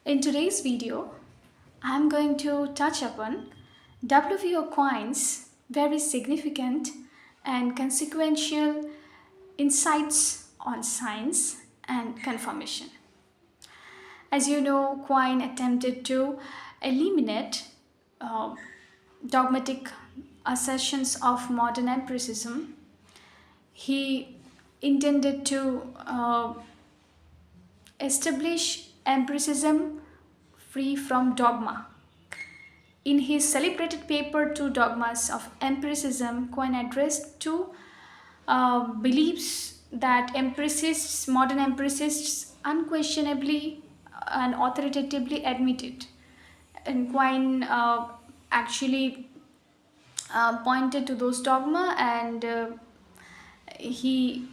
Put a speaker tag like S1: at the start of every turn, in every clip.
S1: In today's video, I'm going to touch upon WVO Quine's very significant and consequential insights on science and confirmation. As you know, Quine attempted to eliminate uh, dogmatic assertions of modern empiricism. He intended to establish empiricism free from dogma. In his celebrated paper, Two Dogmas of Empiricism, Quine addressed two beliefs that modern empiricists, unquestionably and authoritatively admitted. And Quine actually pointed to those dogma and he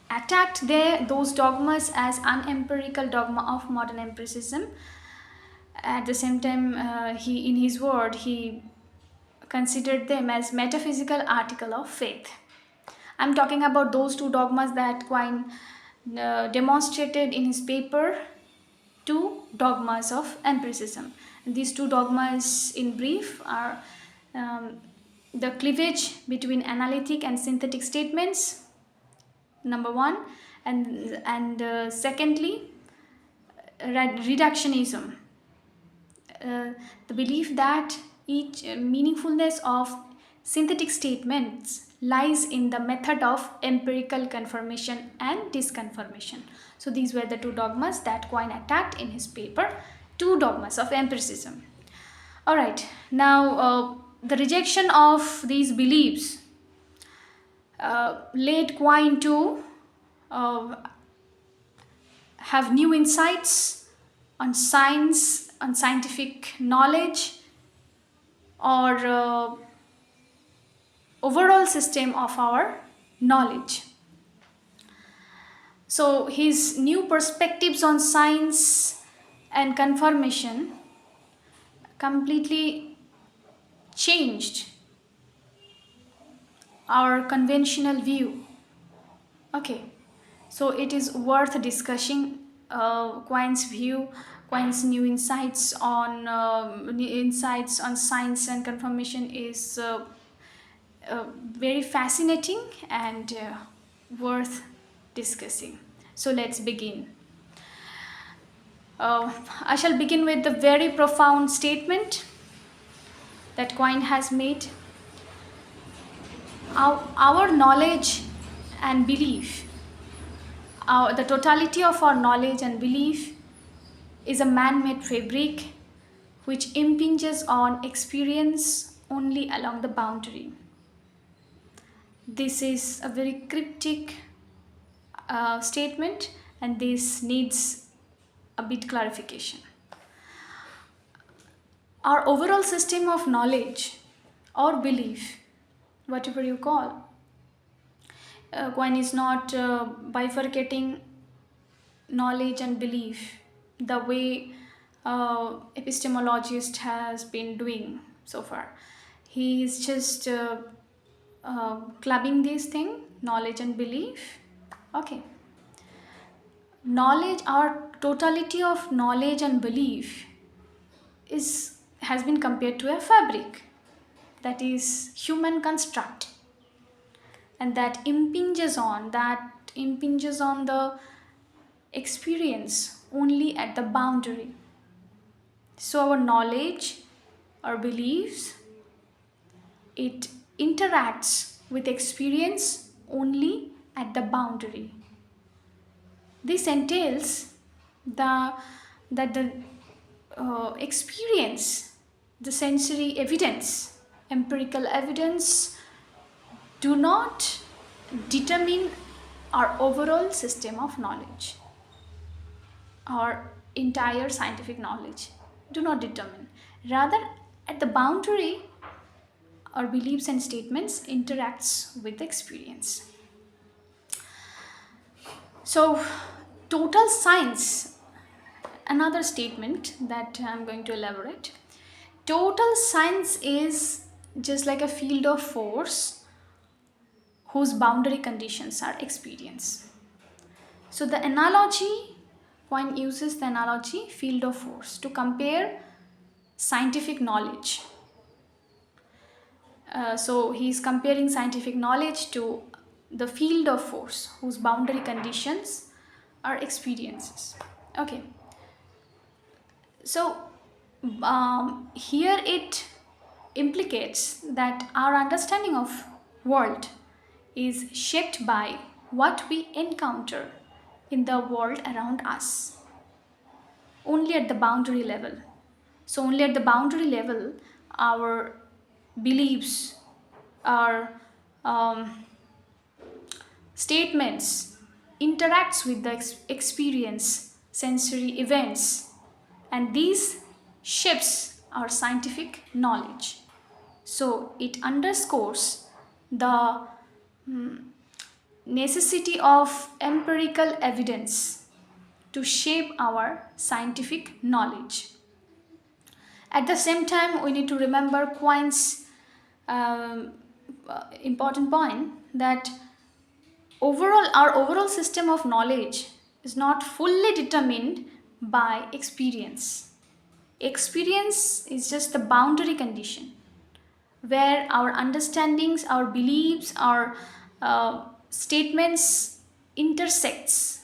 S1: attacked those dogmas as unempirical dogma of modern empiricism. At the same time, in his word, he considered them as metaphysical article of faith. I'm talking about those two dogmas that Quine demonstrated in his paper, Two Dogmas of Empiricism. These two dogmas, in brief, are the cleavage between analytic and synthetic statements, number one, and secondly, reductionism, the belief that each meaningfulness of synthetic statements lies in the method of empirical confirmation and disconfirmation. So these were the two dogmas that Quine attacked in his paper, Two Dogmas of Empiricism. All right, now the rejection of these beliefs led Quine to uh, have new insights on science, on scientific knowledge, or overall system of our knowledge. So his new perspectives on science and confirmation completely changed our conventional view. Okay, so it is worth discussing Quine's view, Quine's new insights on science and confirmation is very fascinating and worth discussing. So let's begin. I shall begin with the very profound statement that Quine has made. Our knowledge and belief, the totality of our knowledge and belief is a man-made fabric which impinges on experience only along the boundary. This is a very cryptic statement and this needs a bit clarification. Our overall system of knowledge or belief, whatever you call, Quine is not bifurcating knowledge and belief the way epistemologist has been doing so far. He is just clubbing these things, knowledge and belief. Okay, knowledge, our totality of knowledge and belief has been compared to a fabric that is human construct and that impinges on the experience only at the boundary. So our knowledge, our beliefs, it interacts with experience only at the boundary. This entails that the experience, the sensory evidence, empirical evidence do not determine our overall system of knowledge. Our entire scientific knowledge do not determine. Rather, at the boundary, our beliefs and statements interacts with experience. So, total science, another statement that I'm going to elaborate. Total science is just like a field of force whose boundary conditions are experience. So the analogy Quine uses the analogy field of force to compare scientific knowledge. So he's comparing scientific knowledge to the field of force whose boundary conditions are experiences. Okay, so here it implicates that our understanding of world is shaped by what we encounter in the world around us, only at the boundary level. So only at the boundary level our beliefs, our statements interacts with the experience, sensory events, and these shapes our scientific knowledge. So it underscores the necessity of empirical evidence to shape our scientific knowledge. At the same time, we need to remember Quine's important point that our overall system of knowledge is not fully determined by experience. Experience is just the boundary condition where our understandings, our beliefs, our statements intersects.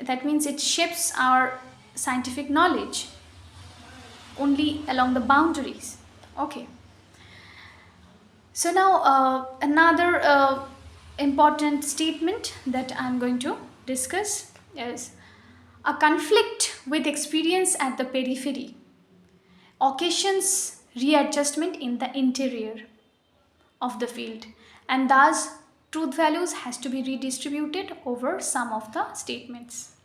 S1: That means it shapes our scientific knowledge only along the boundaries. Okay. So now another important statement that I'm going to discuss is a conflict with experience at the periphery occasions readjustment in the interior of the field, and thus truth values has to be redistributed over some of the statements.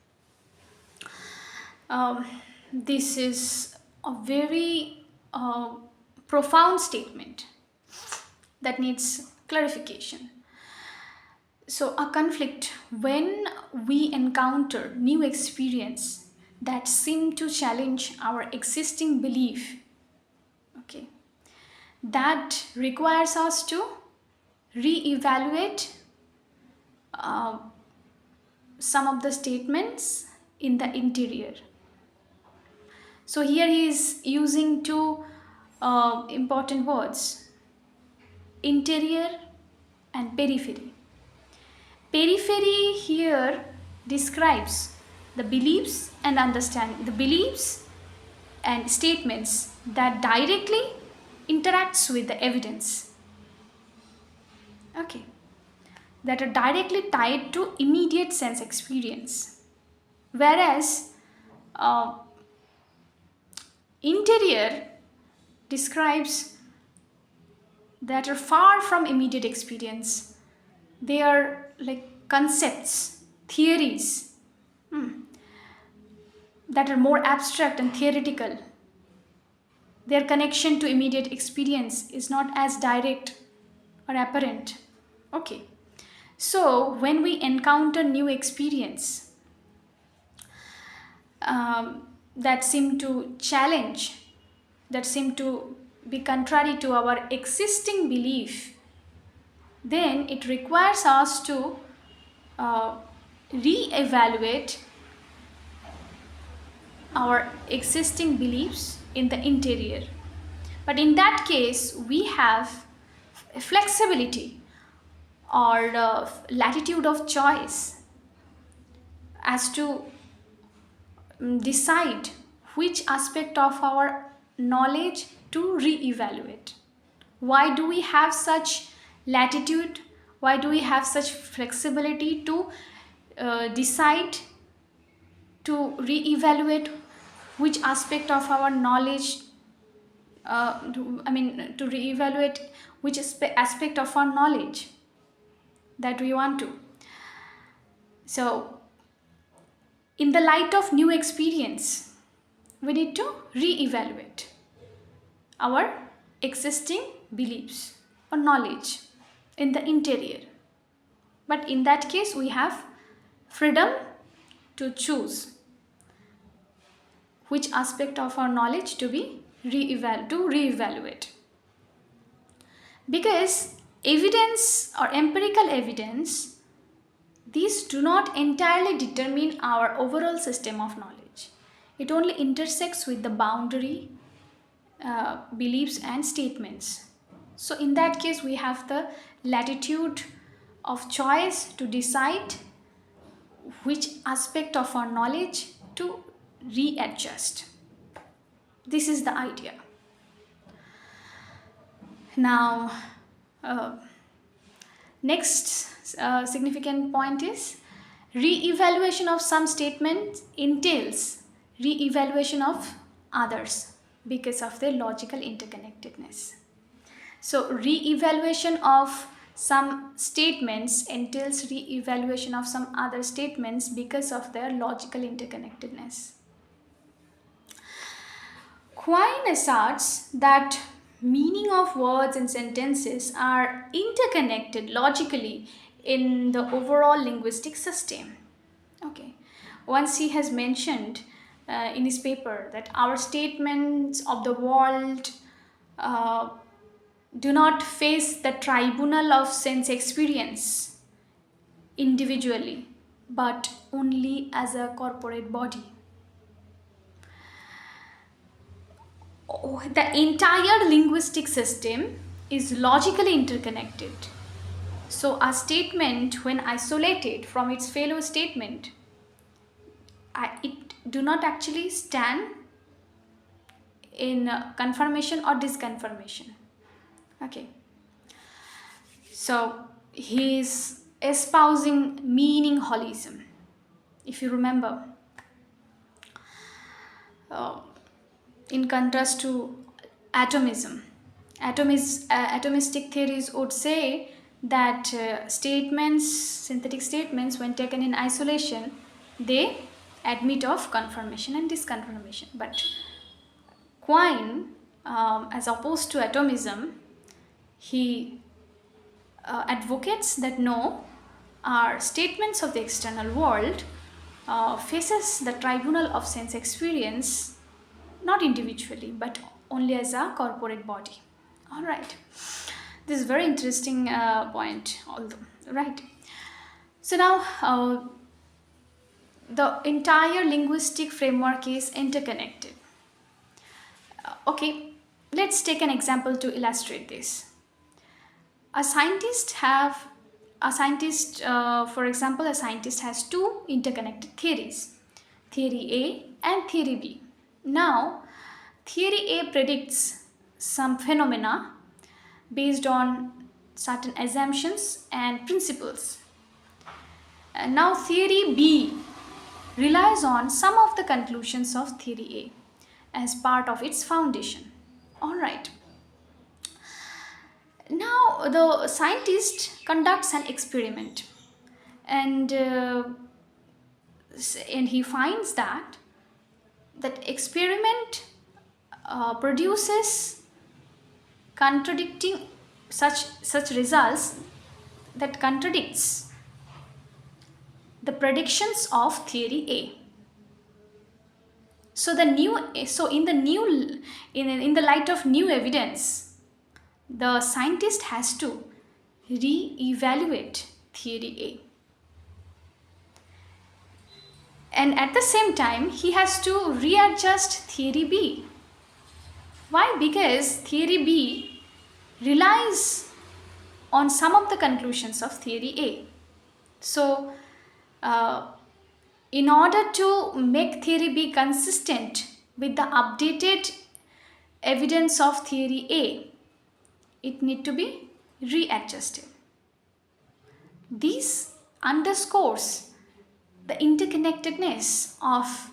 S1: This is a very profound statement that needs clarification. So a conflict when we encounter new experience that seem to challenge our existing belief, okay, that requires us to re-evaluate some of the statements in the interior. So here he is using two important words: interior and periphery. Periphery here describes the beliefs and statements that directly interacts with the evidence, okay, that are directly tied to immediate sense experience, whereas interior describes that are far from immediate experience. They are like concepts, theories that are more abstract and theoretical. Their connection to immediate experience is not as direct or apparent. Okay. So when we encounter new experience that seem to challenge, that seem to be contrary to our existing belief, then it requires us to re-evaluate our existing beliefs in the interior. But in that case, we have flexibility or latitude of choice as to decide which aspect of our knowledge to re-evaluate. Why do we have such latitude? Why do we have such flexibility to decide to re-evaluate which aspect of our knowledge, to re-evaluate which aspect of our knowledge that we want to? So, in the light of new experience, we need to re-evaluate our existing beliefs or knowledge in the interior. But in that case, we have freedom to choose which aspect of our knowledge to re-evaluate. Because evidence or empirical evidence, these do not entirely determine our overall system of knowledge. It only intersects with the boundary beliefs and statements. So in that case, we have the latitude of choice to decide which aspect of our knowledge to readjust. This is the idea. Now, next significant point is re-evaluation of some statements entails re-evaluation of others because of their logical interconnectedness. So re-evaluation of some statements entails re-evaluation of some other statements because of their logical interconnectedness. Quine asserts that meaning of words and sentences are interconnected logically in the overall linguistic system. Okay. Once he has mentioned in his paper that our statements of the world do not face the tribunal of sense experience individually, but only as a corporate body. The entire linguistic system is logically interconnected. So a statement, when isolated from its fellow statement, it do not actually stand in confirmation or disconfirmation. Okay. So he is espousing meaning holism. If you remember, in contrast to atomism, atomistic theories would say that synthetic statements, when taken in isolation, they admit of confirmation and disconfirmation. But Quine, as opposed to atomism, he advocates that no, our statements of the external world faces the tribunal of sense experience not individually but only as a corporate body. All right, this is very interesting point, although, right? So now the entire linguistic framework is interconnected. Okay, let's take an example to illustrate this. For example, a scientist has two interconnected theories, theory A and theory B. Now, theory A predicts some phenomena based on certain assumptions and principles. And now, theory B relies on some of the conclusions of theory A as part of its foundation. All right. Now, the scientist conducts an experiment, and he finds that experiment produces contradicting such results that contradicts the predictions of theory A. So in the light of new evidence, the scientist has to re-evaluate theory A. And at the same time, he has to readjust theory B. Why? Because theory B relies on some of the conclusions of theory A. So, in order to make theory B consistent with the updated evidence of theory A, it need to be readjusted. This underscores the interconnectedness of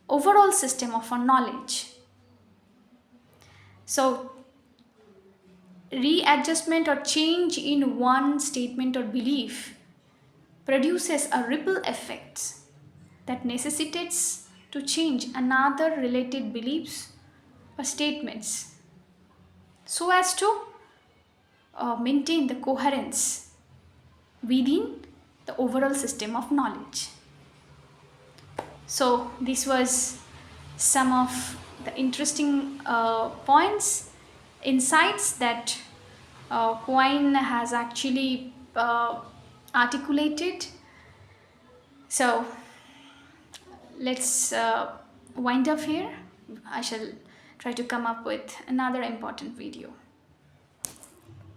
S1: overall system of our knowledge. So, readjustment or change in one statement or belief produces a ripple effect that necessitates to change another related beliefs or statements so as to maintain the coherence within the overall system of knowledge. So this was some of the interesting points, insights that Quine has actually articulated. So let's wind up here. I shall try to come up with another important video.